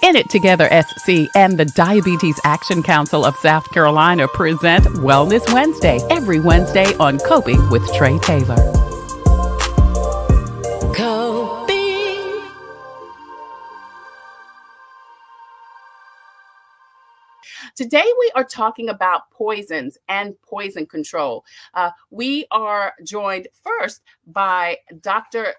In It Together SC and the Diabetes Action Council of South Carolina present Wellness Wednesday every Wednesday on Coping with Tre Tailor. Coping. Today we are talking about poisons and poison control. We are joined first by Dr.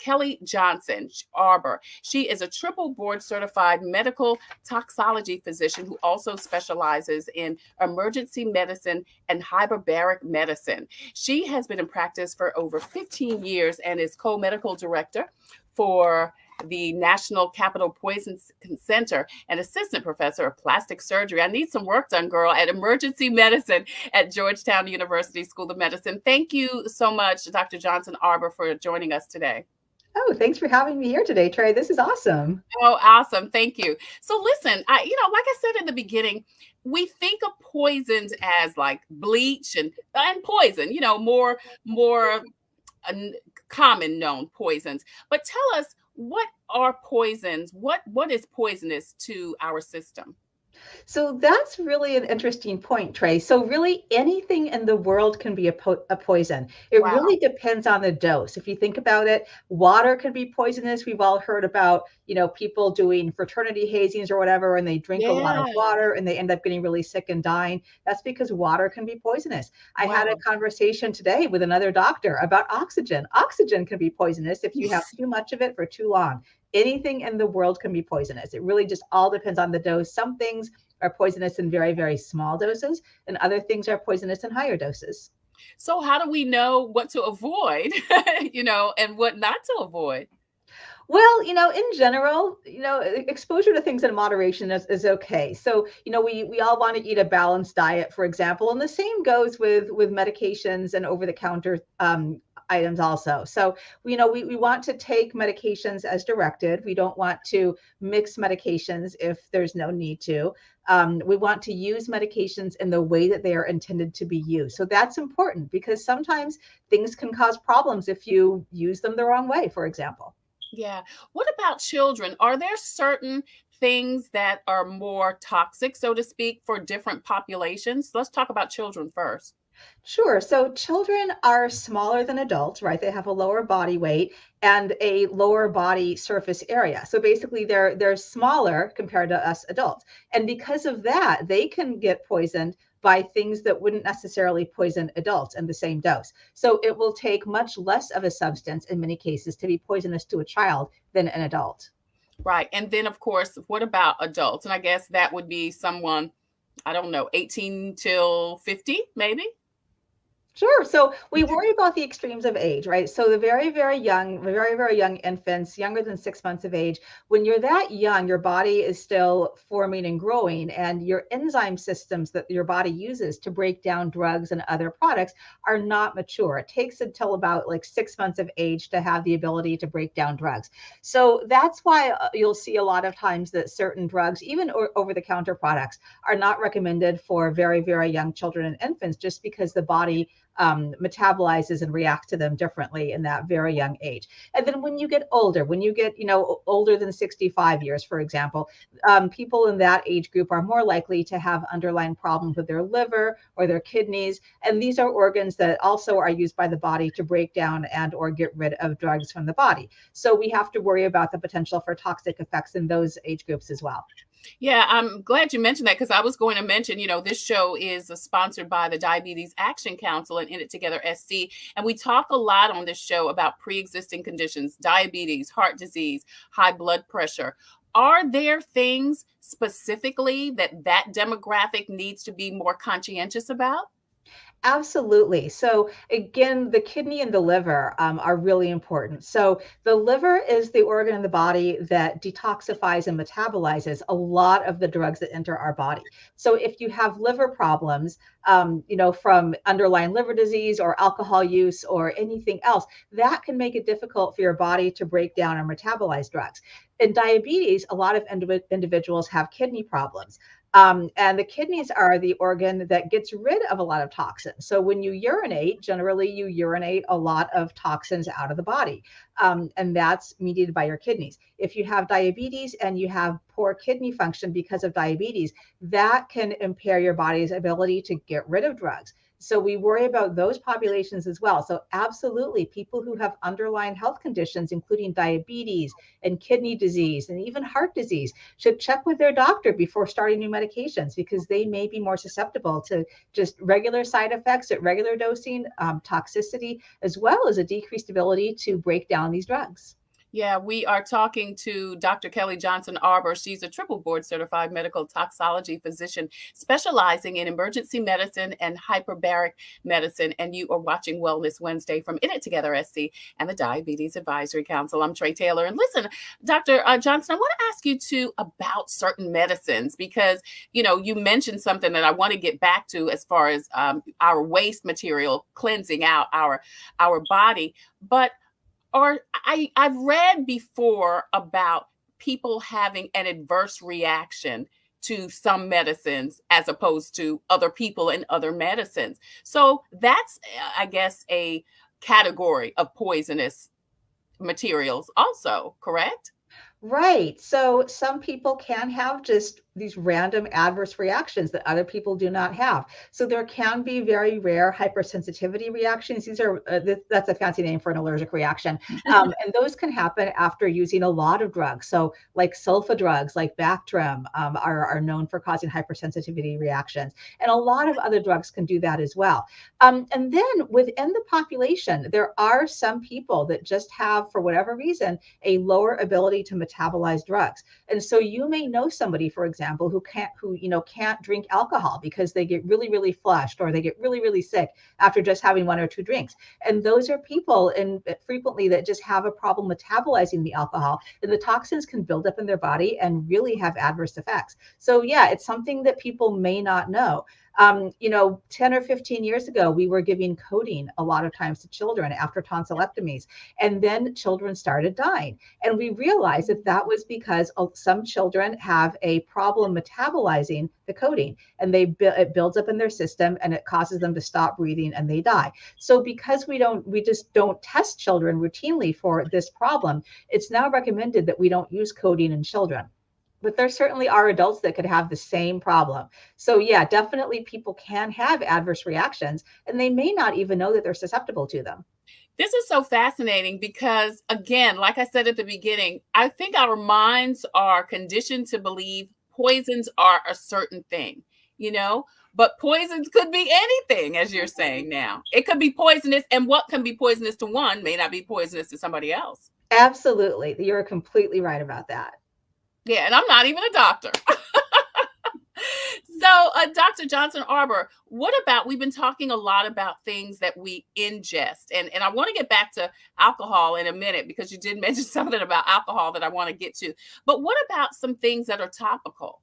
Kelly Johnson-Arbor. She is a triple board certified medical toxology physician who also specializes in emergency medicine and hyperbaric medicine. She has been in practice for over 15 years and is co-medical director for the National Capital Poison Center and assistant professor of plastic surgery. I need some work done, girl, at emergency medicine at Georgetown University School of Medicine. Thank you so much, Dr. Johnson-Arbor, for joining us today. Oh, thanks for having me here today, Trey. This is awesome. Oh, awesome. Thank you. So listen, like I said in the beginning, we think of poisons as like bleach and poison, more common known poisons. But tell us, what are poisons? What is poisonous to our system? So that's really an interesting point, Trey. So really anything in the world can be a poison. It Wow. really depends on the dose. If you think about it, water can be poisonous. We've all heard about, people doing fraternity hazings or whatever, and they drink a lot Yeah. of water and they end up getting really sick and dying. That's because water can be poisonous. I had a Wow. conversation today with another doctor about oxygen. Oxygen can be poisonous if you have too much of it for too long. Anything in the world can be poisonous. It really just all depends on the dose. Some things are poisonous in very, very small doses, and other things are poisonous in higher doses. So how do we know what to avoid, and what not to avoid? Well, in general, exposure to things in moderation is okay. So, we all want to eat a balanced diet, for example, and the same goes with medications and over the counter items also. So, we want to take medications as directed. We don't want to mix medications if there's no need to. We want to use medications in the way that they are intended to be used. So that's important because sometimes things can cause problems if you use them the wrong way, for example. Yeah. What about children? Are there certain things that are more toxic, so to speak, for different populations? Let's talk about children first. Sure. So children are smaller than adults, right? They have a lower body weight and a lower body surface area. So basically they're smaller compared to us adults. And because of that, they can get poisoned by things that wouldn't necessarily poison adults in the same dose. So it will take much less of a substance in many cases to be poisonous to a child than an adult. Right. And then, of course, what about adults? And I guess that would be someone, I don't know, 18 till 50, maybe? Sure. So we worry about the extremes of age, right? So the very, very young infants, younger than 6 months of age, when you're that young, your body is still forming and growing, and your enzyme systems that your body uses to break down drugs and other products are not mature. It takes until about like 6 months of age to have the ability to break down drugs. So that's why you'll see a lot of times that certain drugs, even over the counter products, are not recommended for very, very young children and infants just because the body metabolizes and reacts to them differently in that very young age. And then when you get older, when you get, older than 65 years, for example, people in that age group are more likely to have underlying problems with their liver or their kidneys. And these are organs that also are used by the body to break down and or get rid of drugs from the body. So we have to worry about the potential for toxic effects in those age groups as well. Yeah, I'm glad you mentioned that because I was going to mention, this show is sponsored by the Diabetes Action Council and In It Together SC. And we talk a lot on this show about pre-existing conditions, diabetes, heart disease, high blood pressure. Are there things specifically that demographic needs to be more conscientious about? Absolutely. So again, the kidney and the liver are really important. So the liver is the organ in the body that detoxifies and metabolizes a lot of the drugs that enter our body. So if you have liver problems, from underlying liver disease or alcohol use or anything else, that can make it difficult for your body to break down or metabolize drugs. In diabetes, a lot of individuals have kidney problems. And the kidneys are the organ that gets rid of a lot of toxins. So when you urinate, generally you urinate a lot of toxins out of the body. and that's mediated by your kidneys. If you have diabetes and you have poor kidney function because of diabetes, that can impair your body's ability to get rid of drugs. So we worry about those populations as well. So absolutely, people who have underlying health conditions, including diabetes and kidney disease and even heart disease, should check with their doctor before starting new medications, because they may be more susceptible to just regular side effects at regular dosing, toxicity, as well as a decreased ability to break down these drugs. Yeah, we are talking to Dr. Kelly Johnson-Arbor. She's a triple board certified medical toxicology physician specializing in emergency medicine and hyperbaric medicine. And you are watching Wellness Wednesday from In It Together SC and the Diabetes Advisory Council. I'm Tre Tailor. And listen, Dr. Johnson, I want to ask you too about certain medicines, because, you mentioned something that I want to get back to as far as our waste material cleansing out our body. But I've read before about people having an adverse reaction to some medicines as opposed to other people and other medicines. So that's, I guess, a category of poisonous materials also, correct? Right. So some people can have just these random adverse reactions that other people do not have. So there can be very rare hypersensitivity reactions. These are that's a fancy name for an allergic reaction, and those can happen after using a lot of drugs. So like sulfa drugs, like Bactrim, are known for causing hypersensitivity reactions, and a lot of other drugs can do that as well. And then within the population, there are some people that just have, for whatever reason, a lower ability to metabolize drugs. And so you may know somebody, for example, who can't drink alcohol because they get really, really flushed, or they get really, really sick after just having one or two drinks. And those are people, and frequently, that just have a problem metabolizing the alcohol, and the toxins can build up in their body and really have adverse effects. So yeah, it's something that people may not know. 10 or 15 years ago, we were giving codeine a lot of times to children after tonsillectomies, and then children started dying. And we realized that that was because some children have a problem metabolizing the codeine, and it builds up in their system, and it causes them to stop breathing, and they die. So because we just don't test children routinely for this problem, it's now recommended that we don't use codeine in children. But there certainly are adults that could have the same problem. So yeah, definitely people can have adverse reactions, and they may not even know that they're susceptible to them. This is so fascinating because, again, like I said at the beginning, I think our minds are conditioned to believe poisons are a certain thing, but poisons could be anything, as you're saying now. It could be poisonous, and what can be poisonous to one may not be poisonous to somebody else. Absolutely. You're completely right about that. Yeah, and I'm not even a doctor. So, Dr. Johnson-Arbor, we've been talking a lot about things that we ingest, and I want to get back to alcohol in a minute, because you did mention something about alcohol that I want to get to. But what about some things that are topical?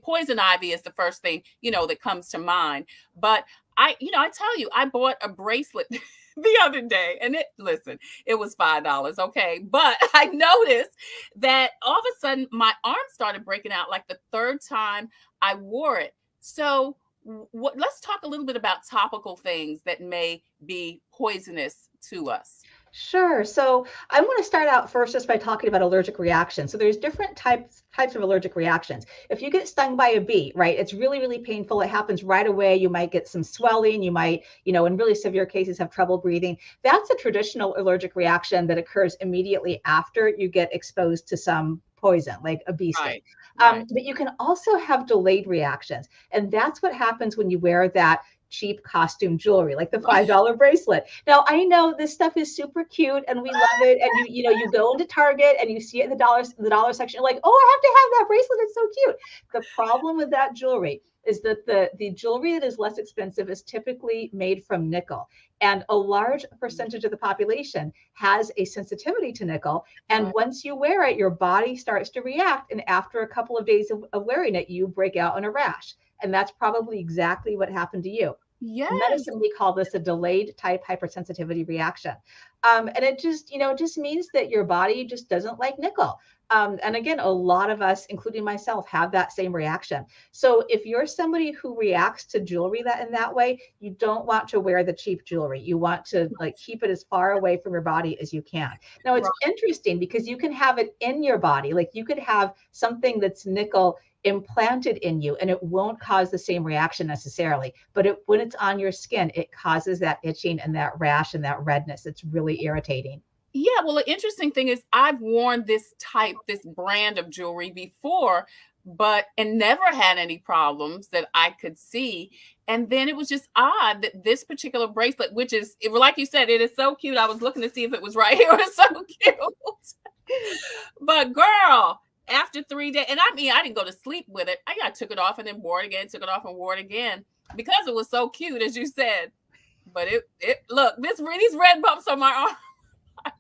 Poison ivy is the first thing, that comes to mind. But I tell you, I bought a bracelet the other day, and it was $5, okay? But I noticed that all of a sudden my arm started breaking out like the third time I wore it. So let's talk a little bit about topical things that may be poisonous to us. Sure. So I want to start out first just by talking about allergic reactions. So there's different types of allergic reactions. If you get stung by a bee, right, it's really, really painful. It happens right away. You might get some swelling. You might, in really severe cases, have trouble breathing. That's a traditional allergic reaction that occurs immediately after you get exposed to some poison, like a bee sting. Right. But you can also have delayed reactions. And that's what happens when you wear that cheap costume jewelry, like the $5 bracelet. Now, I know this stuff is super cute and we love it. And you go into Target and you see it in the dollar section. You're like, oh, I have to have that bracelet. It's so cute. The problem with that jewelry is that the jewelry that is less expensive is typically made from nickel. And a large percentage of the population has a sensitivity to nickel. And once you wear it, your body starts to react. And after a couple of days of wearing it, you break out in a rash. And that's probably exactly what happened to you. In Yes. medicine, we call this a delayed type hypersensitivity reaction. And it just, just means that your body just doesn't like nickel. And again, a lot of us, including myself, have that same reaction. So if you're somebody who reacts to jewelry that in that way, you don't want to wear the cheap jewelry. You want to like keep it as far away from your body as you can. Now it's Right. interesting because you can have it in your body. Like you could have something that's nickel implanted in you and it won't cause the same reaction necessarily, but when it's on your skin, it causes that itching and that rash and that redness. It's really irritating. Yeah, well, the interesting thing is I've worn this brand of jewelry before, but and never had any problems that I could see. And then it was just odd that this particular bracelet, which is like you said, it is so cute. I was looking to see if it was right here. It's so cute. But girl, after 3 days, and I mean, I didn't go to sleep with it. I took it off and then wore it again, took it off and wore it again because it was so cute, as you said. But it look, these red bumps on my arm.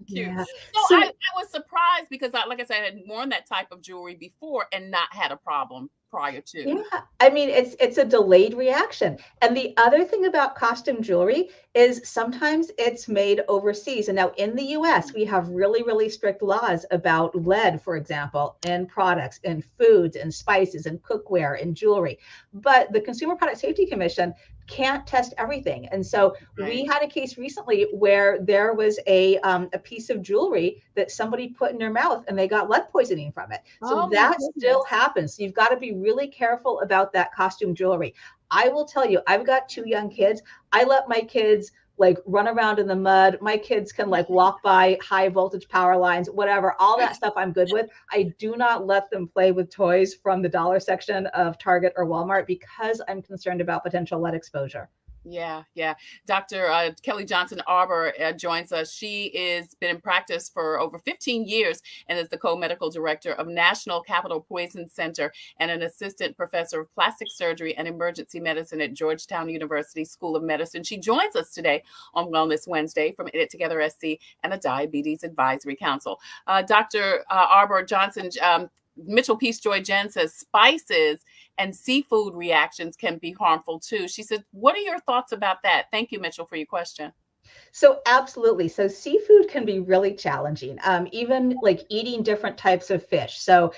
Cute. Yeah. So I So was surprised because like I said, I had worn that type of jewelry before and not had a problem prior to. yeah, I mean it's a delayed reaction. And the other thing about costume jewelry is sometimes it's made overseas. And now in the US, we have really, really strict laws about lead, for example, in products, in foods, and spices, and cookware, and jewelry. But the Consumer Product Safety Commission can't test everything. And so we Right. had a case recently where there was a piece of jewelry that somebody put in their mouth and they got lead poisoning from it. So Oh my that still goodness. happens. So you've got to be really careful about that costume jewelry. I will tell you, I've got two young kids. I let my kids like run around in the mud. My kids can like walk by high voltage power lines, whatever, all that stuff I'm good with. I do not let them play with toys from the dollar section of Target or Walmart because I'm concerned about potential lead exposure. Yeah, yeah. Dr. Kelly Johnson-Arbor joins us. She is been in practice for over 15 years and is the co-medical director of National Capital Poison Center and an assistant professor of plastic surgery and emergency medicine at Georgetown University School of Medicine. She joins us today on Wellness Wednesday from It Together SC and the Diabetes Advisory Council. Dr. Arbor Johnson, Mitchell Peace Joy Jen says spices and seafood reactions can be harmful too. She said, what are your thoughts about that? Thank you, Mitchell, for your question. So absolutely. So seafood can be really challenging, even like eating different types of fish. So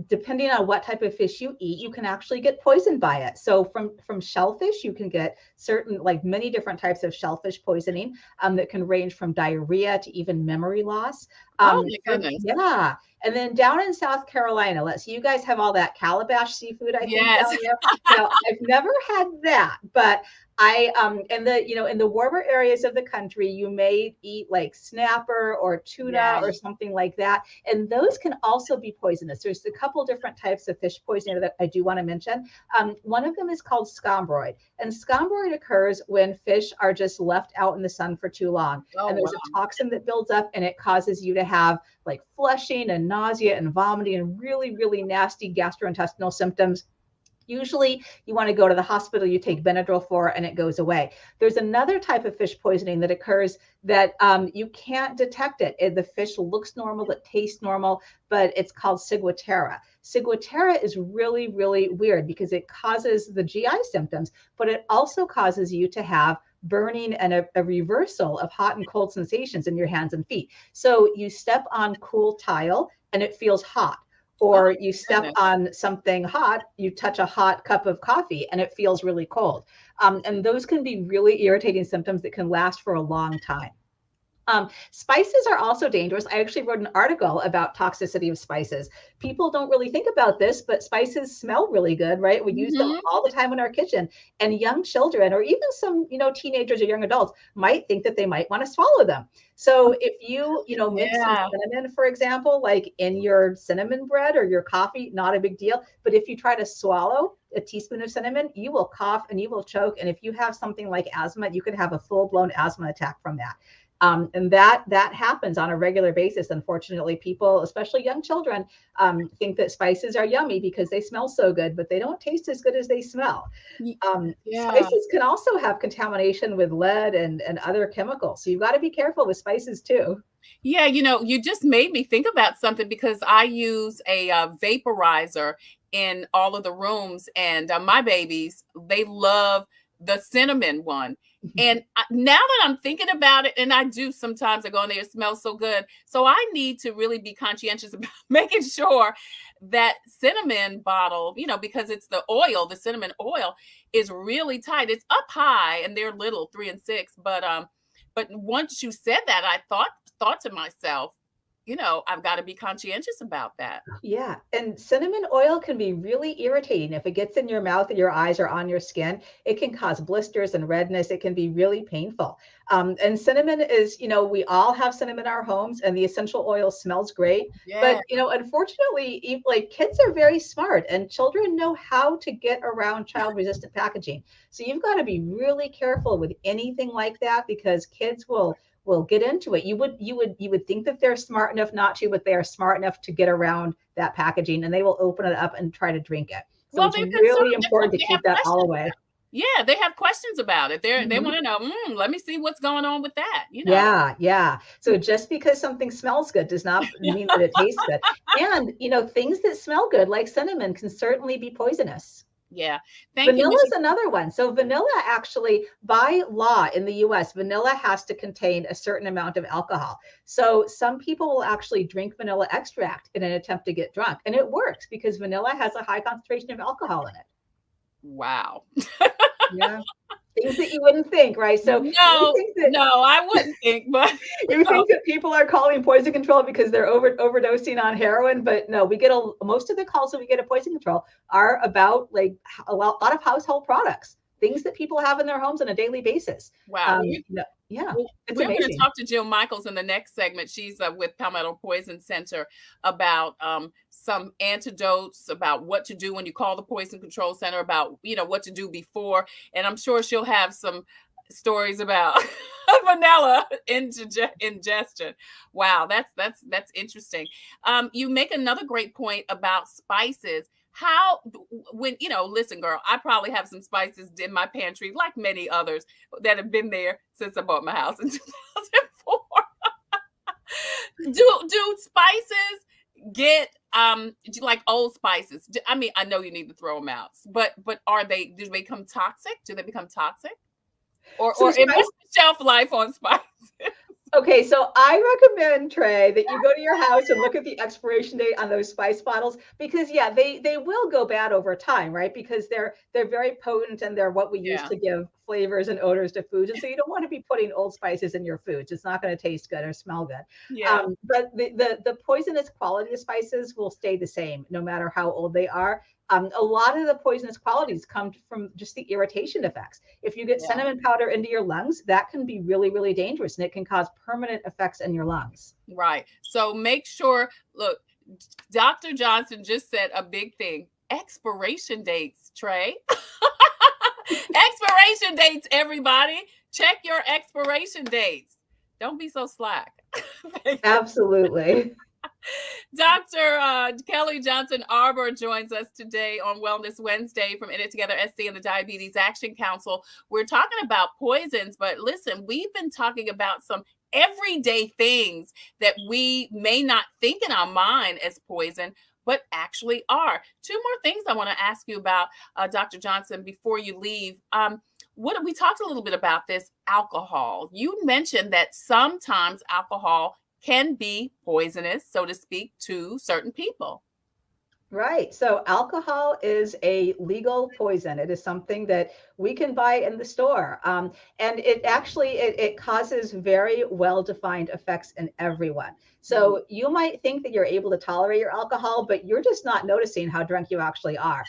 depending on what type of fish you eat, you can actually get poisoned by it. So from shellfish, you can get certain like many different types of shellfish poisoning that can range from diarrhea to even memory loss. Oh my goodness. Yeah. And then down in South Carolina, let's see, you guys have all that calabash seafood, I think, Yes. down there. Now, I've never had that, but I in the in the warmer areas of the country, you may eat like snapper or tuna Yeah. or something like that, and those can also be poisonous. There's a couple different types of fish poisoning that I do want to mention. One of them is called scombroid, and scombroid occurs when fish are just left out in the sun for too long, Oh and wow. there's a toxin that builds up, and it causes you to have like flushing and nausea and vomiting and really, really nasty gastrointestinal symptoms. Usually, you want to go to the hospital, you take Benadryl for it, and it goes away. There's another type of fish poisoning that occurs that you can't detect it. The fish looks normal, it tastes normal, but it's called ciguatera. Ciguatera is really, really weird because it causes the GI symptoms, but it also causes you to have burning and a reversal of hot and cold sensations in your hands and feet. So you step on cool tile and it feels hot, Oh or you step goodness. on something hot, you touch a hot cup of coffee and it feels really cold. And those can be really irritating symptoms that can last for a long time. Spices are also dangerous. I actually wrote an article about toxicity of spices. People don't really think about this, but spices smell really good, right? We use them Mm-hmm. all the time in our kitchen. And young children, or even some, teenagers or young adults, might think that they might want to swallow them. So if you mix some Yeah. cinnamon, for example, like in your cinnamon bread or your coffee, not a big deal. But if you try to swallow a teaspoon of cinnamon, you will cough and you will choke. And if you have something like asthma, you could have a full-blown asthma attack from that. And that happens on a regular basis. Unfortunately, people, especially young children, think that spices are yummy because they smell so good, but they don't taste as good as they smell. Yeah. Spices can also have contamination with lead and other chemicals. So you've got to be careful with spices too. Yeah, you just made me think about something because I use a vaporizer in all of the rooms, and my babies, they love the cinnamon one. And now that I'm thinking about it, and I do sometimes, I go in there, it smells so good. So I need to really be conscientious about making sure that cinnamon bottle, because it's the oil, the cinnamon oil is really tight. It's up high and they're little, 3 and 6. But once you said that, I thought to myself, I've got to be conscientious about that. Yeah, and cinnamon oil can be really irritating. If it gets in your mouth and your eyes or on your skin, it can cause blisters and redness. It can be really painful. And cinnamon is, we all have cinnamon in our homes, and the essential oil smells great. Yeah. But, unfortunately, like kids are very smart, and children know how to get around child-resistant packaging. So you've got to be really careful with anything like that, because kids will get into it. You would think that they're smart enough not to, but they are smart enough to get around that packaging, and they will open it up and try to drink it. So it's really important to keep that all away. Yeah, they have questions about it. They want to know, let me see what's going on with that. Yeah. So just because something smells good does not mean that it tastes good. And, things that smell good, like cinnamon, can certainly be poisonous. Yeah. Vanilla is another one. So vanilla, actually, by law in the US, vanilla has to contain a certain amount of alcohol. So some people will actually drink vanilla extract in an attempt to get drunk. And it works because vanilla has a high concentration of alcohol in it. Wow. Yeah. Things that you wouldn't think, right? So no, I wouldn't think, but you think that people are calling poison control because they're overdosing on heroin, but no, we get most of the calls that we get at poison control are about like a lot of household products, things that people have in their homes on a daily basis. Wow. Yeah. We're going to talk to Jill Michels in the next segment. She's with Palmetto Poison Center about some antidotes, about what to do when you call the Poison Control Center, about, what to do before. And I'm sure she'll have some stories about vanilla ingestion. Wow, that's interesting. You make another great point about spices. How, when, listen, girl, I probably have some spices in my pantry, like many others that have been there since I bought my house in 2004. Do spices get, like old spices? I mean, I know you need to throw them out, but do they become toxic? Do they become toxic? Or what's the shelf life on spices? Okay, so I recommend, Trey, that you go to your house and look at the expiration date on those spice bottles, because they will go bad over time, right? Because they're very potent, and they're what we use to give flavors and odors to foods. And so you don't want to be putting old spices in your foods. It's not going to taste good or smell good. Yeah. But the poisonous quality of spices will stay the same no matter how old they are. A lot of the poisonous qualities come from just the irritation effects. If you get cinnamon powder into your lungs, that can be really, really dangerous, and it can cause permanent effects in your lungs. Right. So make sure, look, Dr. Johnson just said a big thing: expiration dates, Trey. Expiration dates, everybody. Check your expiration dates. Don't be so slack. Absolutely. Dr. Kelly Johnson-Arbor joins us today on Wellness Wednesday from In It Together SC and the Diabetes Action Council. We're talking about poisons, but listen, we've been talking about some everyday things that we may not think in our mind as poison, but actually are. Two more things I want to ask you about, Dr. Johnson, before you leave. We talked a little bit about this, alcohol. You mentioned that sometimes alcohol can be poisonous, so to speak, to certain people. Right. So alcohol is a legal poison. It is something that we can buy in the store. And it actually, it causes very well-defined effects in everyone. So you might think that you're able to tolerate your alcohol, but you're just not noticing how drunk you actually are.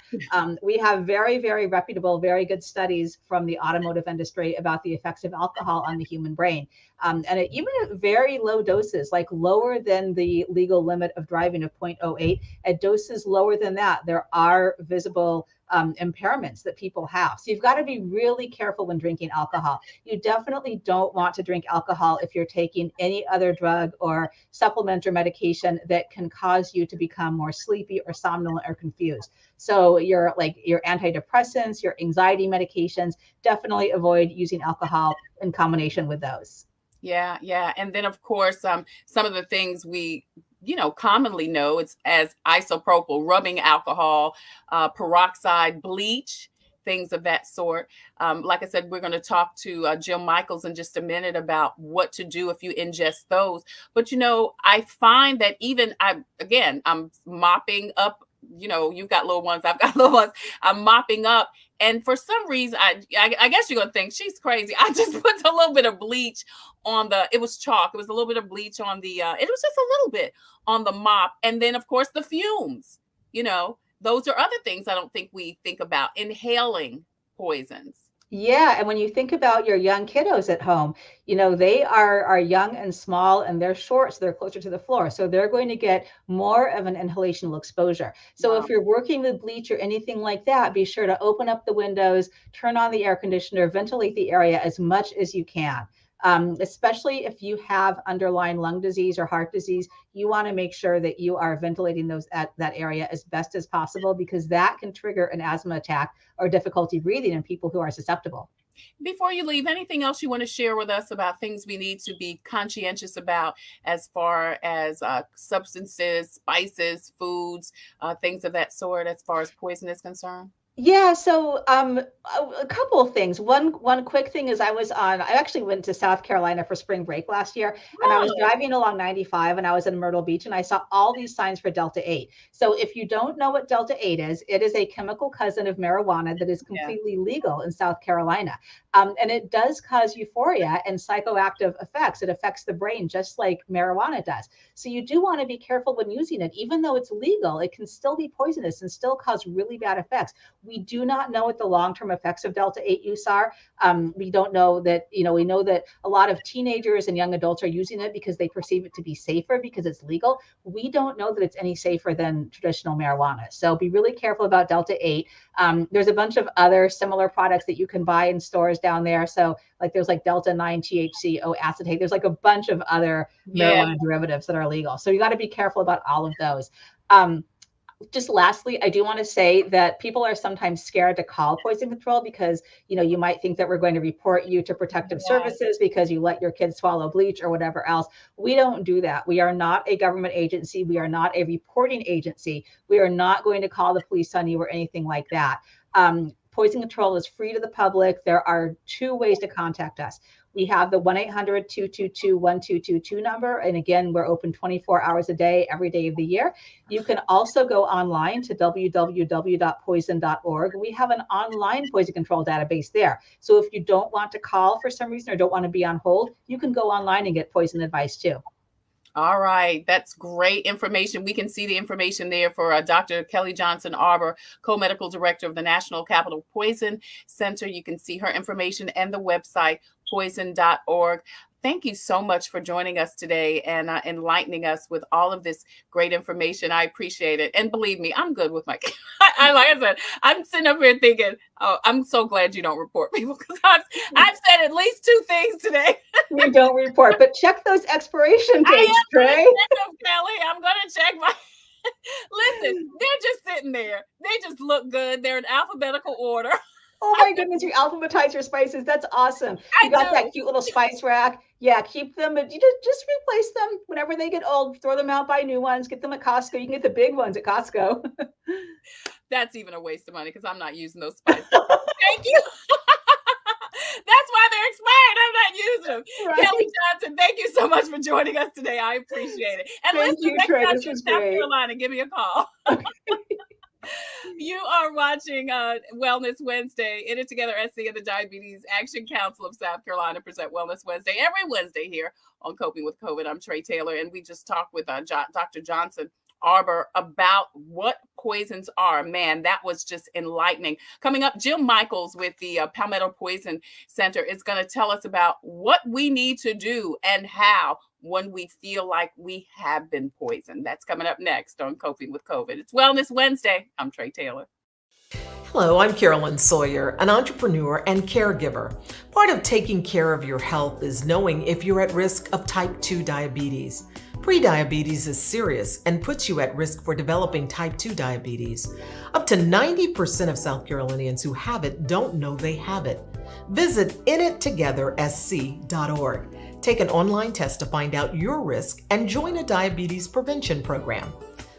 We have very, very reputable, very good studies from the automotive industry about the effects of alcohol on the human brain. And even at very low doses, like lower than the legal limit of driving of 0.08, at doses lower than that, there are visible impairments that people have. So you've got to be really careful when drinking alcohol. You definitely don't want to drink alcohol if you're taking any other drug or supplement or medication that can cause you to become more sleepy or somnolent or confused. So your antidepressants, your anxiety medications, definitely avoid using alcohol in combination with those. Yeah. And then, of course, some of the things we commonly know, it's as isopropyl, rubbing alcohol, peroxide, bleach, things of that sort. Like I said, we're going to talk to Jim Michels in just a minute about what to do if you ingest those. But, I find that I'm mopping up. You've got little ones, I've got little ones. I'm mopping up. And for some reason, I guess you're going to think she's crazy. I just put a little bit of bleach it was chalk. It was a little bit of bleach on it was just a little bit on the mop. And then, of course, the fumes, those are other things I don't think we think about. Inhaling poisons. Yeah, and when you think about your young kiddos at home, they are young and small and they're short, so they're closer to the floor. So they're going to get more of an inhalational exposure. So if you're working with bleach or anything like that, be sure to open up the windows, turn on the air conditioner, ventilate the area as much as you can. Especially if you have underlying lung disease or heart disease, you want to make sure that you are ventilating that area as best as possible, because that can trigger an asthma attack or difficulty breathing in people who are susceptible. Before you leave, anything else you want to share with us about things we need to be conscientious about as far as substances, spices, foods, things of that sort, as far as poison is concerned? Yeah, so a couple of things. One quick thing is I actually went to South Carolina for spring break last year, and I was driving along 95 and I was in Myrtle Beach and I saw all these signs for Delta 8. So if you don't know what Delta 8 is, it is a chemical cousin of marijuana that is completely legal in South Carolina. And it does cause euphoria and psychoactive effects. It affects the brain just like marijuana does. So you do want to be careful when using it. Even though it's legal, it can still be poisonous and still cause really bad effects. We do not know what the long-term effects of Delta 8 use are. We don't know that, we know that a lot of teenagers and young adults are using it because they perceive it to be safer because it's legal. We don't know that it's any safer than traditional marijuana. So be really careful about Delta 8. There's a bunch of other similar products that you can buy in stores down there. So there's Delta 9 THC, acetate. There's a bunch of other marijuana derivatives that are legal. So you got to be careful about all of those. Just lastly, I do want to say that people are sometimes scared to call poison control because, you might think that we're going to report you to protective services because you let your kids swallow bleach or whatever else. We don't do that. We are not a government agency. We are not a reporting agency. We are not going to call the police on you or anything like that. Poison control is free to the public. There are 2 ways to contact us. We have the 1-800-222-1222 number. And again, we're open 24 hours a day, every day of the year. You can also go online to www.poison.org. We have an online poison control database there. So if you don't want to call for some reason or don't want to be on hold, you can go online and get poison advice too. All right. That's great information. We can see the information there for Dr. Kelly Johnson-Arbor, co-medical director of the National Capital Poison Center. You can see her information and the website, poison.org. Thank you so much for joining us today and enlightening us with all of this great information. I appreciate it. And believe me, I'm good with my like I said, I'm sitting up here thinking, oh, I'm so glad you don't report people because I've said at least 2 things today. We don't report, but check those expiration dates, Trey. Kelly, I'm going to check my... Listen, they're just sitting there. They just look good. They're in alphabetical order. Oh my goodness, you alphabetize your spices. That's awesome. You got that cute little spice rack. Yeah, keep them, but you just replace them whenever they get old. Throw them out, buy new ones. Get them at Costco. You can get the big ones at Costco. That's even a waste of money because I'm not using those spices. Thank you. That's why they're expired. I'm not using them. Right. Kelly Johnson, thank you so much for joining us today. I appreciate it. And thank you, Trey. This was South great. Carolina, give me a call. Okay. You are watching Wellness Wednesday. In It Together SC and the Diabetes Action Council of South Carolina present Wellness Wednesday every Wednesday here on Coping with COVID. I'm Tre Tailor, and we just talked with Dr. Johnson-Arbor about what poisons are. Man, that was just enlightening. Coming up, Jim Michels with the Palmetto Poison Center is going to tell us about what we need to do and how when we feel like we have been poisoned. That's coming up next on Coping with COVID. It's Wellness Wednesday. I'm Tre Tailor. Hello, I'm Carolyn Sawyer, an entrepreneur and caregiver. Part of taking care of your health is knowing if you're at risk of type 2 diabetes. Prediabetes is serious and puts you at risk for developing type 2 diabetes. Up to 90% of South Carolinians who have it don't know they have it. Visit inittogethersc.org. Take an online test to find out your risk and join a diabetes prevention program.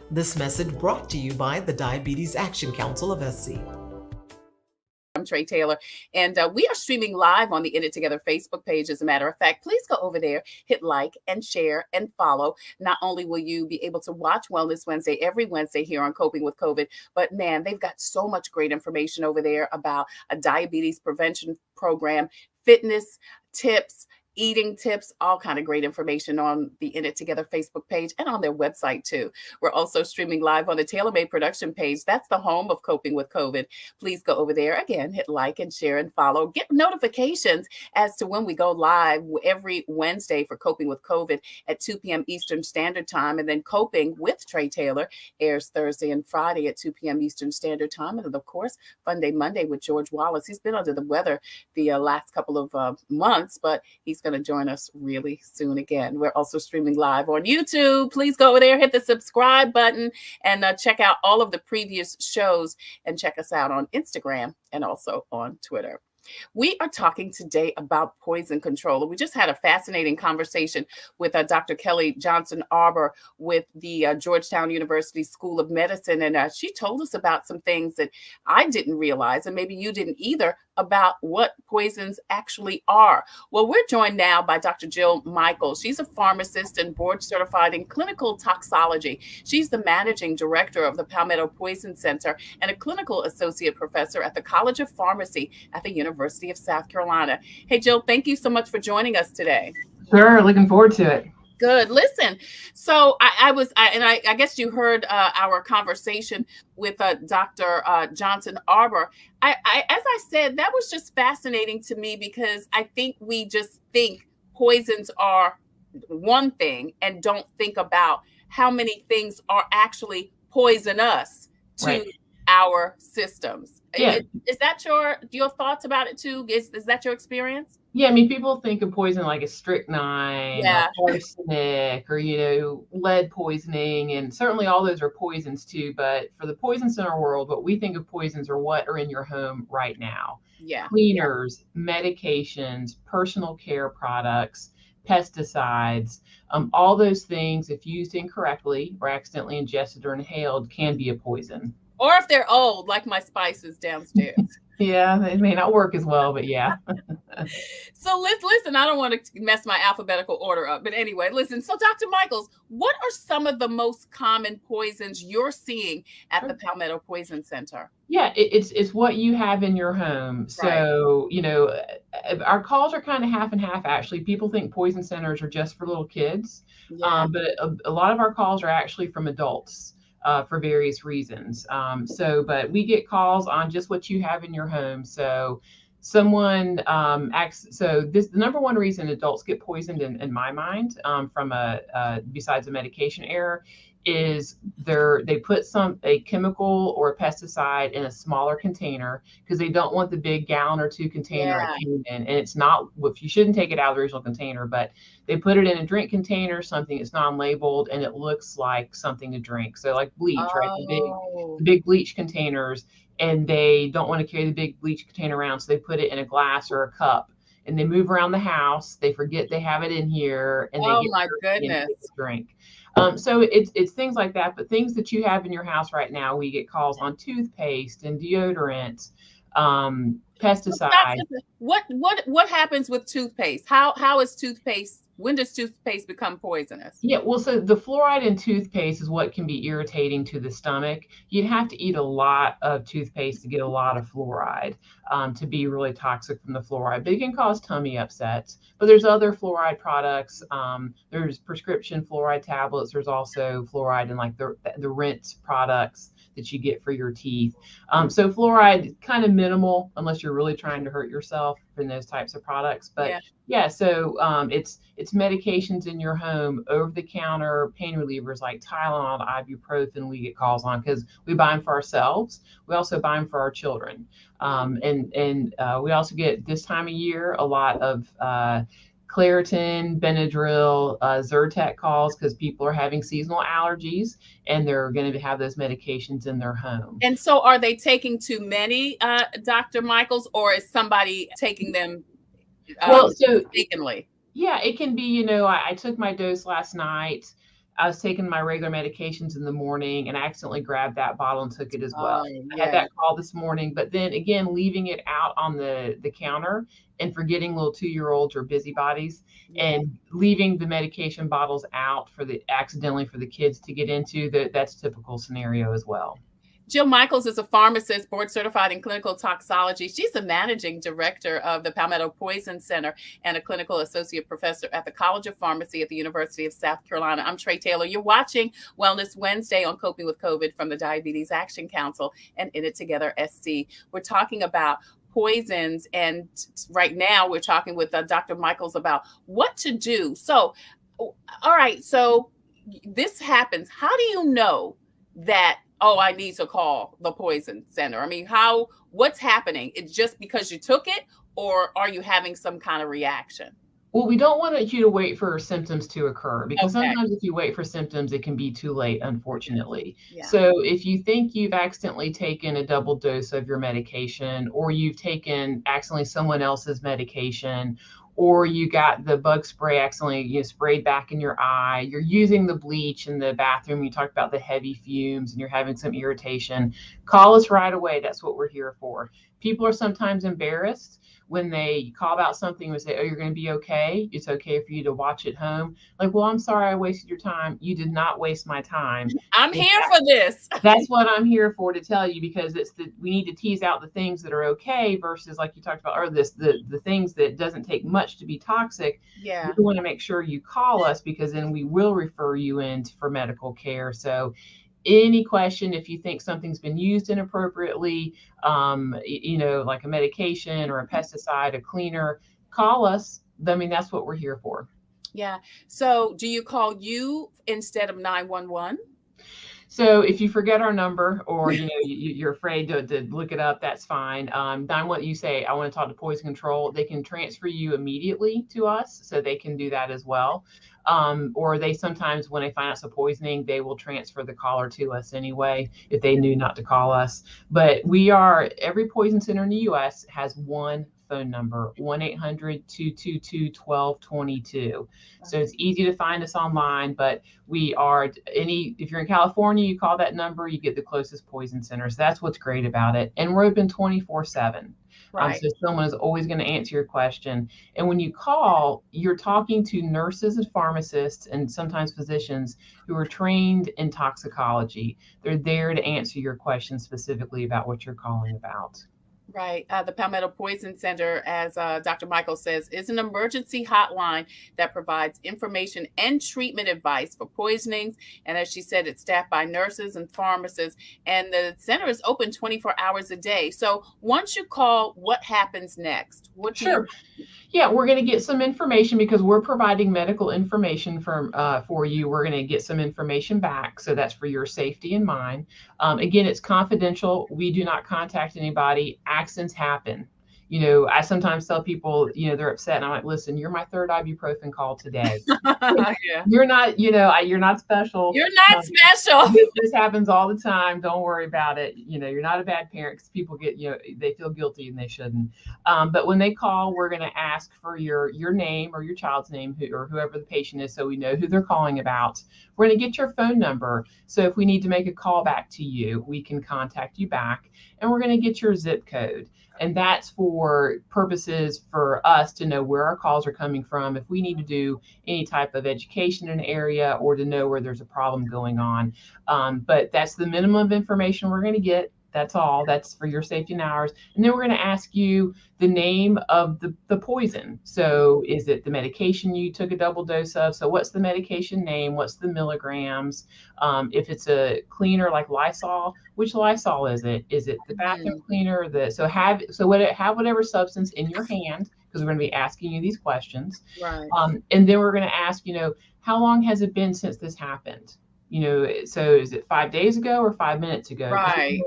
This message brought to you by the Diabetes Action Council of SC. I'm Tre Tailor, and we are streaming live on the In It Together Facebook page. As a matter of fact, please go over there, hit like and share and follow. Not only will you be able to watch Wellness Wednesday every Wednesday here on Coping with COVID, but man, they've got so much great information over there about a diabetes prevention program, fitness tips, eating tips, all kind of great information on the In It Together Facebook page and on their website too. We're also streaming live on the TaylorMade production page. That's the home of Coping with COVID. Please go over there. Again, hit like and share and follow. Get notifications as to when we go live every Wednesday for Coping with COVID at 2 p.m. Eastern Standard Time. And then Coping with Tre Tailor airs Thursday and Friday at 2 p.m. Eastern Standard Time. And then, of course, Fun Day Monday with George Wallace. He's been under the weather the last couple of months, but he's going to join us really soon again. We're also streaming live on YouTube. Please go over there, hit the subscribe button, and check out all of the previous shows, and check us out on Instagram and also on Twitter. We are talking today about poison control. We just had a fascinating conversation with Dr. Kelly Johnson-Arbor with the Georgetown University School of Medicine. And she told us about some things that I didn't realize, and maybe you didn't either, about what poisons actually are. Well, we're joined now by Dr. Jill Michels. She's a pharmacist and board certified in clinical toxology. She's the managing director of the Palmetto Poison Center and a clinical associate professor at the College of Pharmacy at the University of South Carolina. Hey, Jill, thank you so much for joining us today. Sure, looking forward to it. Good. Listen, so I guess you heard our conversation with Dr. Johnson-Arbor. As I said, that was just fascinating to me because I think we just think poisons are one thing and don't think about how many things are actually poisonous to our systems. Yeah. Is that your thoughts about it too? Is that your experience? Yeah, I mean, people think of poison like a strychnine, Yeah. or arsenic, or, lead poisoning, and certainly all those are poisons too. But for the poison center world, what we think of poisons are what are in your home right now. Yeah. Cleaners, medications, personal care products, pesticides, all those things, if used incorrectly or accidentally ingested or inhaled, can be a poison. Or if they're old, like my spices downstairs. Yeah, it may not work as well, but yeah. So listen, I don't want to mess my alphabetical order up, but anyway, listen. So Dr. Michels, what are some of the most common poisons you're seeing at the Palmetto Poison Center? Yeah, it's what you have in your home. So, our calls are kind of half and half, actually. People think poison centers are just for little kids, but a lot of our calls are actually from adults. For various reasons. But we get calls on just what you have in your home. So someone the number one reason adults get poisoned in my mind, besides a medication error, is they put a chemical or a pesticide in a smaller container because they don't want the big gallon or two container it came in. And it's not, you shouldn't take it out of the original container, but they put it in a drink container, something that's non-labeled, and it looks like something to drink. So like bleach, right? The big bleach containers, and they don't want to carry the big bleach container around, so they put it in a glass or a cup. And they move around the house. They forget they have it in here, and they my goodness, drink. So it's things like that, but things that you have in your house right now, we get calls on toothpaste and deodorant, pesticide. What happens with toothpaste? How is toothpaste? When does toothpaste become poisonous? Yeah, well, so the fluoride in toothpaste is what can be irritating to the stomach. You'd have to eat a lot of toothpaste to get a lot of fluoride to be really toxic from the fluoride. But it can cause tummy upsets. But there's other fluoride products. There's prescription fluoride tablets. There's also fluoride in like the rinse products that you get for your teeth. So fluoride, kind of minimal unless you're really trying to hurt yourself in those types of products. But so it's medications in your home, over-the-counter pain relievers like Tylenol, ibuprofen we get calls on because we buy them for ourselves. We also buy them for our children. And we also get this time of year a lot of Claritin, Benadryl, Zyrtec calls because people are having seasonal allergies and they're going to have those medications in their home. And so are they taking too many, Dr. Michels, or is somebody taking them mistakenly? Yeah, it can be, I took my dose last night. I was taking my regular medications in the morning and I accidentally grabbed that bottle and took it as well. Oh, I yeah. had that call this morning, but then again, leaving it out on the counter and forgetting little 2-year-olds or busybodies and leaving the medication bottles out accidentally for the kids to get into, that's a typical scenario as well. Jill Michels is a pharmacist, board certified in clinical toxicology. She's the managing director of the Palmetto Poison Center and a clinical associate professor at the College of Pharmacy at the University of South Carolina. I'm Tre Tailor. You're watching Wellness Wednesday on Coping with COVID from the Diabetes Action Council and In It Together SC. We're talking about poisons, and right now we're talking with Dr. Michels about what to do. So, all right, so this happens. How do you know that, oh, I need to call the poison center? I mean, what's happening? It's just because you took it, or are you having some kind of reaction? Well, we don't want you to wait for symptoms to occur, because sometimes if you wait for symptoms, it can be too late, unfortunately. Yeah. So if you think you've accidentally taken a double dose of your medication, or you've taken accidentally someone else's medication, or you got the bug spray accidentally sprayed back in your eye, you're using the bleach in the bathroom, you talked about the heavy fumes and you're having some irritation, call us right away. That's what we're here for. People are sometimes embarrassed when they call about something and say, oh, you're going to be okay. It's okay for you to watch at home. Like, well, I'm sorry I wasted your time. You did not waste my time. I'm here for this. That's what I'm here for, to tell you, because we need to tease out the things that are okay versus, like you talked about, or the things that doesn't take much to be toxic. Yeah. We want to make sure you call us, because then we will refer you in for medical care. So any question, if you think something's been used inappropriately, like a medication or a pesticide, a cleaner, call us. I mean, that's what we're here for. Yeah. So do you call you instead of 911? So if you forget our number, or you're afraid to look it up, that's fine. What you say, I want to talk to poison control, they can transfer you immediately to us, so they can do that as well. Or they sometimes, when they find out some poisoning, they will transfer the caller to us anyway, if they knew not to call us. But every poison center in the U.S. has one phone number, 1-800-222-1222. So it's easy to find us online, but if you're in California, you call that number, you get the closest poison center. So that's what's great about it. And we're open 24/7. Right. So someone is always going to answer your question. And when you call, you're talking to nurses and pharmacists and sometimes physicians who are trained in toxicology. They're there to answer your questions specifically about what you're calling about. Right. The Palmetto Poison Center, as Dr. Michels says, is an emergency hotline that provides information and treatment advice for poisonings. And as she said, it's staffed by nurses and pharmacists. And the center is open 24 hours a day. So once you call, what happens next? Sure. Yeah, we're going to get some information, because we're providing medical information for you. We're going to get some information back. So that's for your safety and mine. Again, it's confidential. We do not contact anybody. Accidents happen. I sometimes tell people, they're upset, and I'm like, listen, you're my third ibuprofen call today. Yeah. You're not, you're not special. You're not special. This happens all the time. Don't worry about it. You're not a bad parent, because people get, they feel guilty and they shouldn't. But when they call, we're going to ask for your name or your child's name, or whoever the patient is, so we know who they're calling about. We're going to get your phone number. So if we need to make a call back to you, we can contact you back, and we're going to get your zip code. And that's for purposes for us to know where our calls are coming from, if we need to do any type of education in an area, or to know where there's a problem going on. But that's the minimum of information we're going to get. That's all. That's for your safety and ours. And then we're going to ask you the name of the poison. So is it the medication you took a double dose of? So what's the medication name? What's the milligrams? If it's a cleaner like Lysol, which Lysol is it? Is it the bathroom cleaner? Have whatever substance in your hand, because we're going to be asking you these questions. Right. And then we're going to ask, how long has it been since this happened? So is it 5 days ago or 5 minutes ago? Right.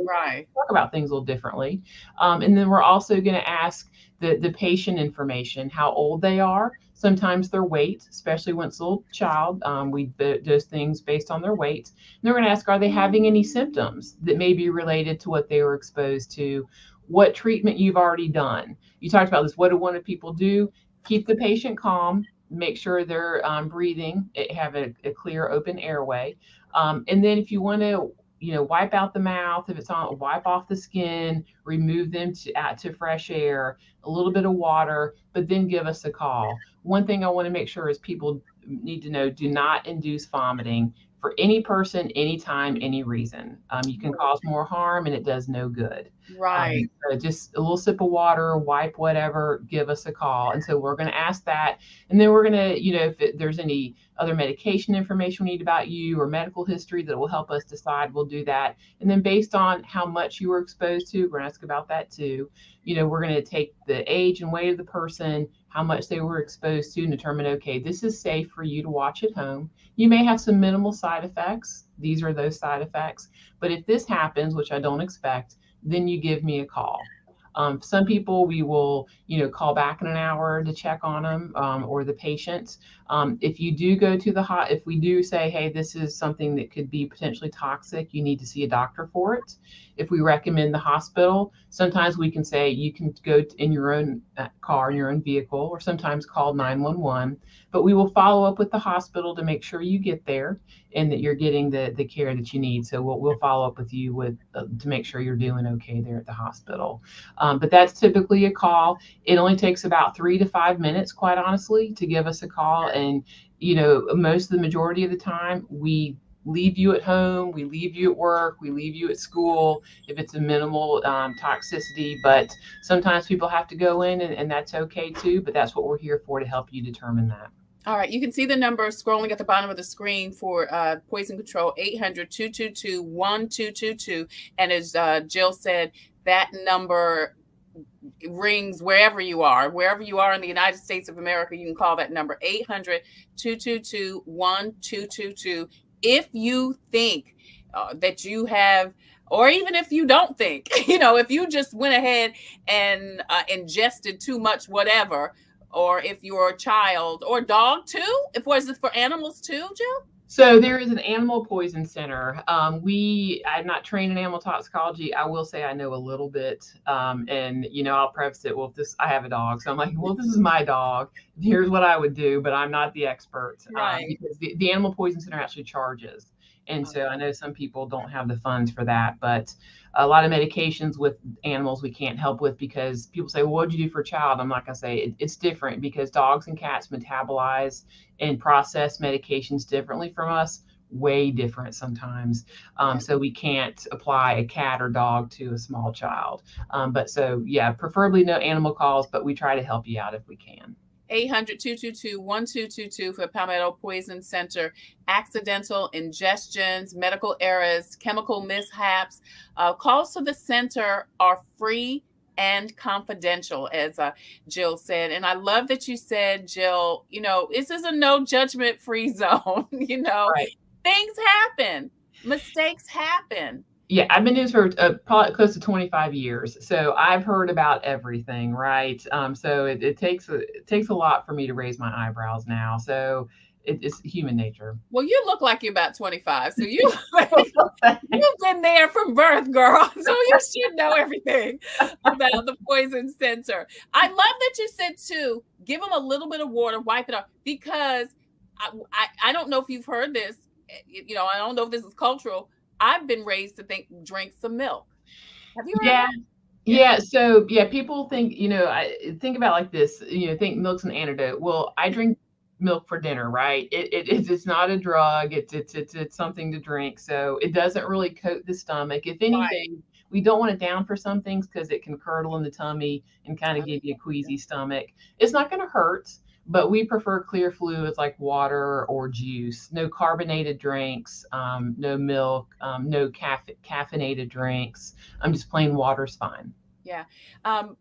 Talk about things a little differently. And then we're also going to ask the patient information, how old they are. Sometimes their weight, especially when it's a little child. We dose things based on their weight. And they're going to ask, are they having any symptoms that may be related to what they were exposed to? What treatment you've already done. You talked about this. What do people do? Keep the patient calm. make sure they're breathing, have a clear, open airway. And then if you want to, wipe out the mouth, if it's on, wipe off the skin, remove them to fresh air, a little bit of water, but then give us a call. One thing I want to make sure is people need to know, do not induce vomiting for any person, anytime, any reason. You can cause more harm and it does no good. Right. So just a little sip of water, wipe whatever, give us a call. And so we're going to ask that. And then we're going to, if there's any other medication information we need about you or medical history that will help us decide, we'll do that. And then based on how much you were exposed to, we're going to ask about that too. We're going to take the age and weight of the person, how much they were exposed to, and determine, okay, this is safe for you to watch at home. You may have some minimal side effects. These are those side effects. But if this happens, which I don't expect, then you give me a call. Some people we will, call back in an hour to check on them, or the patient. If you do go to if we do say, hey, this is something that could be potentially toxic, you need to see a doctor for it. If we recommend the hospital, sometimes we can say you can go in your own car, in your own vehicle, or sometimes call 911. But we will follow up with the hospital to make sure you get there and that you're getting the care that you need. So we'll follow up with you to make sure you're doing okay there at the hospital. But that's typically a call. It only takes about 3 to 5 minutes, quite honestly, to give us a call. And, most of the majority of the time, we leave you at home, we leave you at work, we leave you at school if it's a minimal toxicity. But sometimes people have to go in, and that's okay too. But that's what we're here for, to help you determine that. All right. You can see the number scrolling at the bottom of the screen for poison control, 800-222-1222. And as Jill said, that number rings wherever you are in the United States of America. You can call that number, 800-222-1222. If you think that you have, or even if you don't think, if you just went ahead and ingested too much whatever, or if you're a child or dog too, was it for animals too, Jill? So there is an animal poison center. I'm not trained in animal toxicology. I will say I know a little bit. And, I'll preface it, I have a dog. So I'm like, well, this is my dog. Here's what I would do, but I'm not the expert. Right. Because the animal poison center actually charges. And so I know some people don't have the funds for that, but a lot of medications with animals we can't help with, because people say, well, what'd you do for a child? I'm not going to say it's different, because dogs and cats metabolize and process medications differently from us, way different sometimes. So we can't apply a cat or dog to a small child. Preferably no animal calls, but we try to help you out if we can. 800-222-1222 for Palmetto Poison Center. Accidental ingestions, medical errors, chemical mishaps. Calls to the center are free and confidential, as Jill said. And I love that you said, Jill, this is a no judgment free zone. Right. Things happen, mistakes happen. Yeah, I've been doing this for probably close to 25 years. So I've heard about everything, right? So it takes a lot for me to raise my eyebrows now. So it's human nature. Well, you look like you're about 25. So you've been there from birth, girl. So you should know everything about the poison center. I love that you said too, give them a little bit of water, wipe it off, because I don't know if you've heard this, I don't know if this is cultural. I've been raised to drink some milk. Have you heard that? Yeah. So people think, I think about like this, think milk's an antidote. Well, I drink milk for dinner, right? It's not a drug. It's something to drink. So it doesn't really coat the stomach. If anything, we don't want it down for some things, because it can curdle in the tummy and kind of give you a queasy stomach. It's not going to hurt. But we prefer clear fluids like water or juice. No carbonated drinks, no milk, no caffeinated drinks. Just plain water's fine. Yeah. In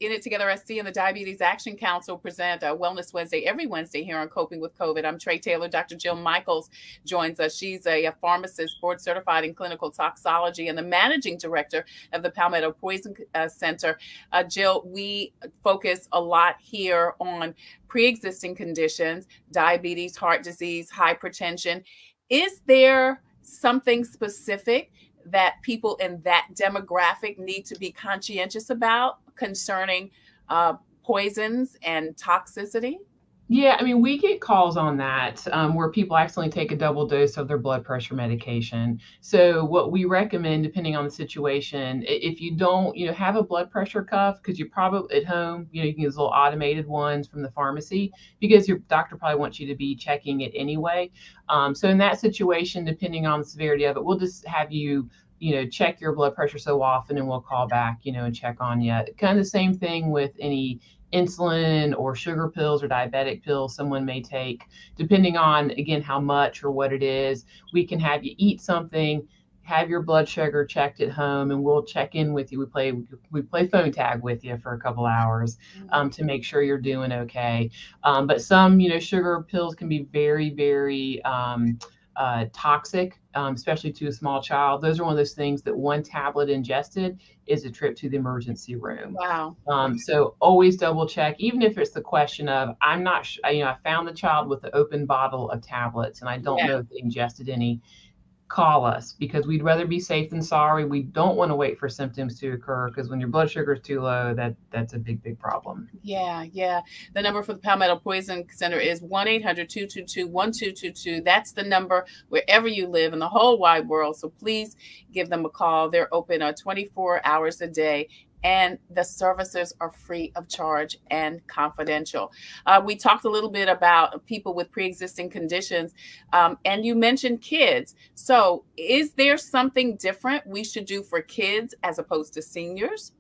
It Together SC and the Diabetes Action Council present Wellness Wednesday every Wednesday here on Coping with COVID. I'm Tre Tailor. Dr. Jill Michels joins us. She's a pharmacist, board certified in clinical toxicology, and the managing director of the Palmetto Poison Center. Jill, we focus a lot here on pre-existing conditions, diabetes, heart disease, hypertension. Is there something specific that people in that demographic need to be conscientious about concerning poisons and toxicity? Yeah, I mean, we get calls on that where people accidentally take a double dose of their blood pressure medication. So what we recommend, depending on the situation, if you don't, have a blood pressure cuff, because you probably at home, you can use little automated ones from the pharmacy because your doctor probably wants you to be checking it anyway. So in that situation, depending on the severity of it, we'll just have you check your blood pressure so often, and we'll call back, and check on you. Kind of the same thing with any insulin or sugar pills or diabetic pills someone may take, depending on, again, how much or what it is. We can have you eat something, have your blood sugar checked at home, and we'll check in with you. We play phone tag with you for a couple hours to make sure you're doing okay. But some, sugar pills can be very, very toxic, especially to a small child. Those are one of those things that one tablet ingested is a trip to the emergency room. Wow. So always double check, even if it's the question of, I'm not, I found the child with the open bottle of tablets and I don't know if they ingested any. Call us, because we'd rather be safe than sorry. We don't want to wait for symptoms to occur, because when your blood sugar is too low, that's a big problem. Yeah. The number for the Palmetto Poison Center is 1-800-222-1222. That's the number wherever you live in the whole wide world. So please give them a call. They're open 24 hours a day, and the services are free of charge and confidential. We talked a little bit about people with pre-existing conditions, and you mentioned kids. So is there something different we should do for kids as opposed to seniors?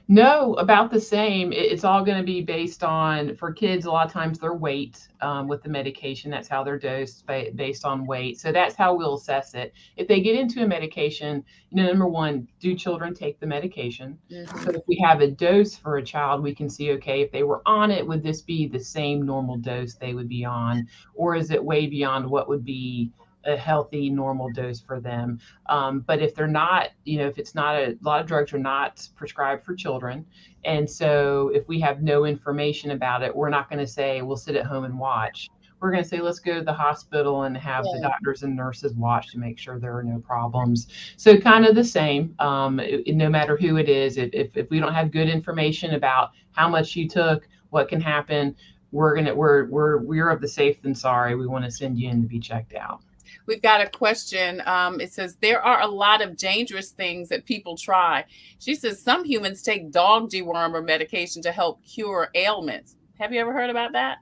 No, about the same. It's all going to be based on, for kids, a lot of times their weight with the medication. That's how they're dosed, based on weight. So that's how we'll assess it. If they get into a medication, number one, do children take the medication? So if we have a dose for a child, we can see, okay, if they were on it, would this be the same normal dose they would be on? Or is it way beyond what would be a healthy normal dose for them? But if they're not, if it's not, a lot of drugs are not prescribed for children. And so if we have no information about it, we're not going to say, we'll sit at home and watch. We're going to say, let's go to the hospital and have the doctors and nurses watch to make sure there are no problems. So kind of the same, no matter who it is. If we don't have good information about how much you took, what can happen, we're of the safe than sorry. We want to send you in to be checked out. We've got a question. It says, there are a lot of dangerous things that people try. She says, some humans take dog dewormer medication to help cure ailments. Have you ever heard about that?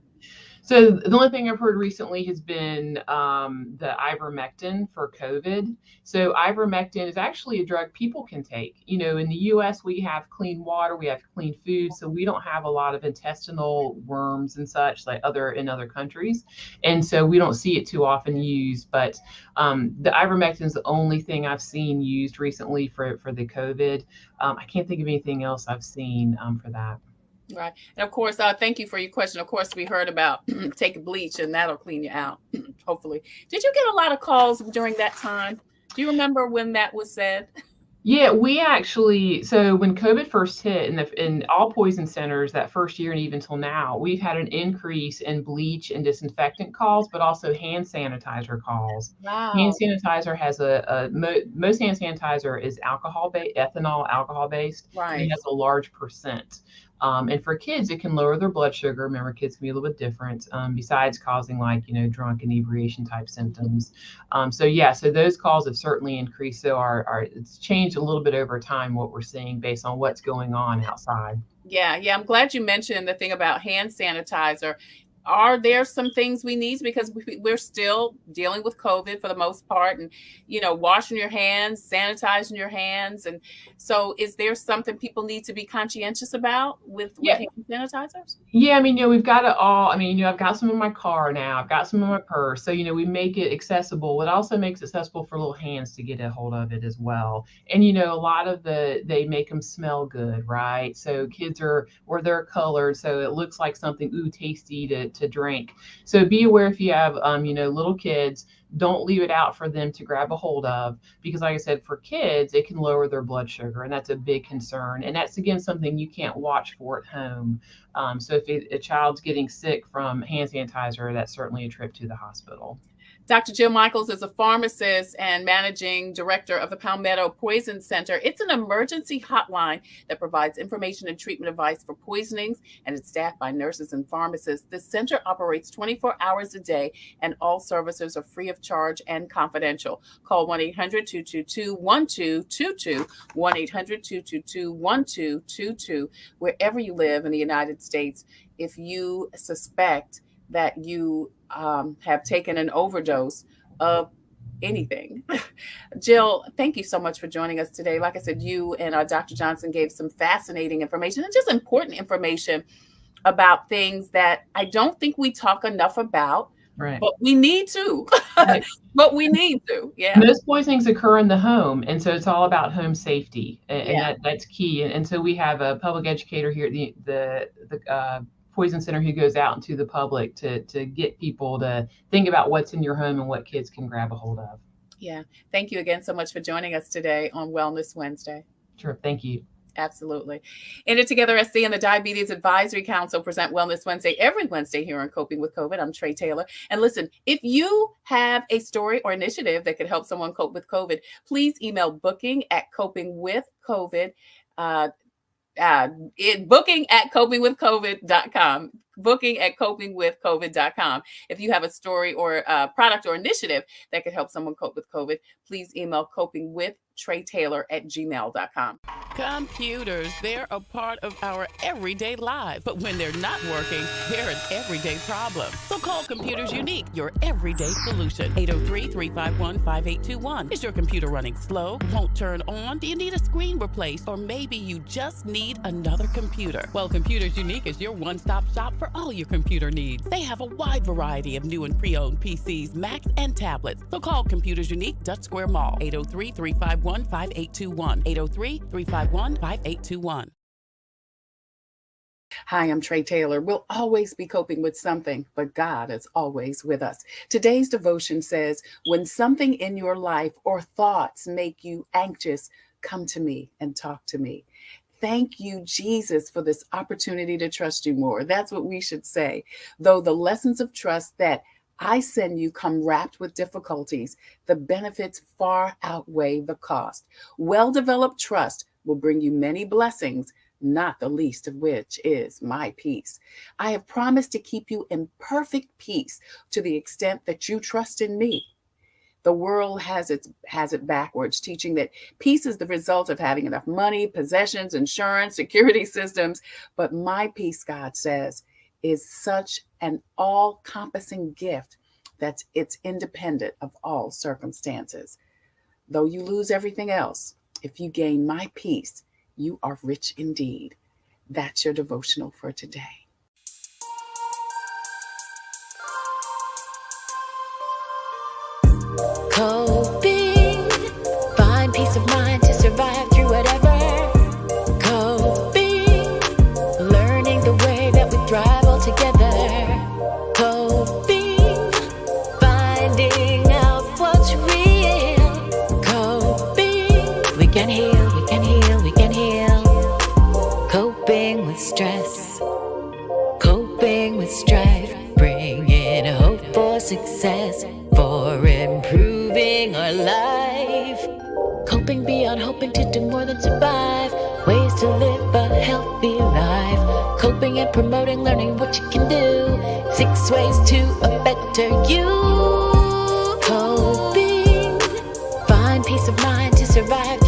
So the only thing I've heard recently has been the ivermectin for COVID. So ivermectin is actually a drug people can take. In the US, we have clean water, we have clean food, so we don't have a lot of intestinal worms and such like in other countries. And so we don't see it too often used. But the ivermectin is the only thing I've seen used recently for the COVID. I can't think of anything else I've seen for that. Right. And of course, thank you for your question. Of course, we heard about take bleach and that'll clean you out, hopefully. Did you get a lot of calls during that time? Do you remember when that was said? Yeah, we actually, so when COVID first hit in all poison centers that first year and even till now, we've had an increase in bleach and disinfectant calls, but also hand sanitizer calls. Wow. Hand sanitizer has most hand sanitizer is ethanol alcohol based. Right. And it has a large percent. And for kids, it can lower their blood sugar. Remember, kids can be a little bit different, besides causing drunk inebriation type symptoms. So those calls have certainly increased. So it's changed a little bit over time, what we're seeing based on what's going on outside. Yeah. I'm glad you mentioned the thing about hand sanitizer. Are there some things we need, because we're still dealing with COVID for the most part, and washing your hands, sanitizing your hands, and so is there something people need to be conscientious about with hand sanitizers? Yeah, we've got it all. I've got some in my car now. I've got some in my purse. So we make it accessible. It also makes it accessible for little hands to get a hold of it as well. And a lot of they make them smell good, right? So kids they're colored, so it looks like something tasty to drink. So be aware, if you have little kids, don't leave it out for them to grab a hold of, because like I said, for kids, it can lower their blood sugar, and that's a big concern. And that's, again, something you can't watch for at home. So if a child's getting sick from hand sanitizer, that's certainly a trip to the hospital. Dr. Jill Michels is a pharmacist and managing director of the Palmetto Poison Center. It's an emergency hotline that provides information and treatment advice for poisonings, and it's staffed by nurses and pharmacists. This center operates 24 hours a day, and all services are free of charge and confidential. Call 1-800-222-1222, 1-800-222-1222, wherever you live in the United States. If you suspect that you have taken an overdose of anything. Jill, thank you so much for joining us today. Like I said, you and Dr. Johnson gave some fascinating information and just important information about things that I don't think we talk enough about, right? But we need to. Right. But we need to. Yeah. Most poisonings occur in the home, and so it's all about home safety, and that's key. And so we have a public educator here at the Poison Center who goes out into the public to get people to think about what's in your home and what kids can grab a hold of. Yeah. Thank you again so much for joining us today on Wellness Wednesday. Sure. Thank you. Absolutely. In it together, SC and the Diabetes Advisory Council present Wellness Wednesday every Wednesday here on Coping with COVID. I'm Tre Tailor. And listen, if you have a story or initiative that could help someone cope with COVID, please email booking@copingwithcovid. Booking@copingwithcovid.com. Booking@copingwithcovid.com. If you have a story or a product or initiative that could help someone cope with COVID, please email copingwithtretailor@gmail.com. Computers, they're a part of our everyday lives, but when they're not working, they're an everyday problem. So call Computers Unique, your everyday solution. 803-351-5821. Is your computer running slow? Won't turn on? Do you need a screen replaced? Or maybe you just need another computer? Well, Computers Unique is your one-stop shop for all your computer needs. They have a wide variety of new and pre-owned PCs, Macs, and tablets. So call Computers Unique, Dutch Square Mall, 803-351-5821. 803-351-5821. Hi, I'm Tre Tailor. We'll always be coping with something, but God is always with us. Today's devotion says, when something in your life or thoughts make you anxious, come to me and talk to me. Thank you, Jesus, for this opportunity to trust you more. That's what we should say. Though the lessons of trust that I send you come wrapped with difficulties, the benefits far outweigh the cost. Well-developed trust will bring you many blessings, not the least of which is my peace. I have promised to keep you in perfect peace to the extent that you trust in me. The world has it backwards, teaching that peace is the result of having enough money, possessions, insurance, security systems. But my peace, God says, is such an all-encompassing gift that it's independent of all circumstances. Though you lose everything else, if you gain my peace, you are rich indeed. That's your devotional for today. Coping, find peace of mind to survive through whatever. Coping, learning the way that we thrive all together. Coping, finding out what's real. Coping, we can heal, we can heal, we can heal. Coping with stress, coping with strife, bringing hope for success, for improving our life. Coping beyond hoping to do more than survive, ways to live a healthy life. Coping and promoting, learning what you can do, 6 ways to a better you. Coping, find peace of mind to survive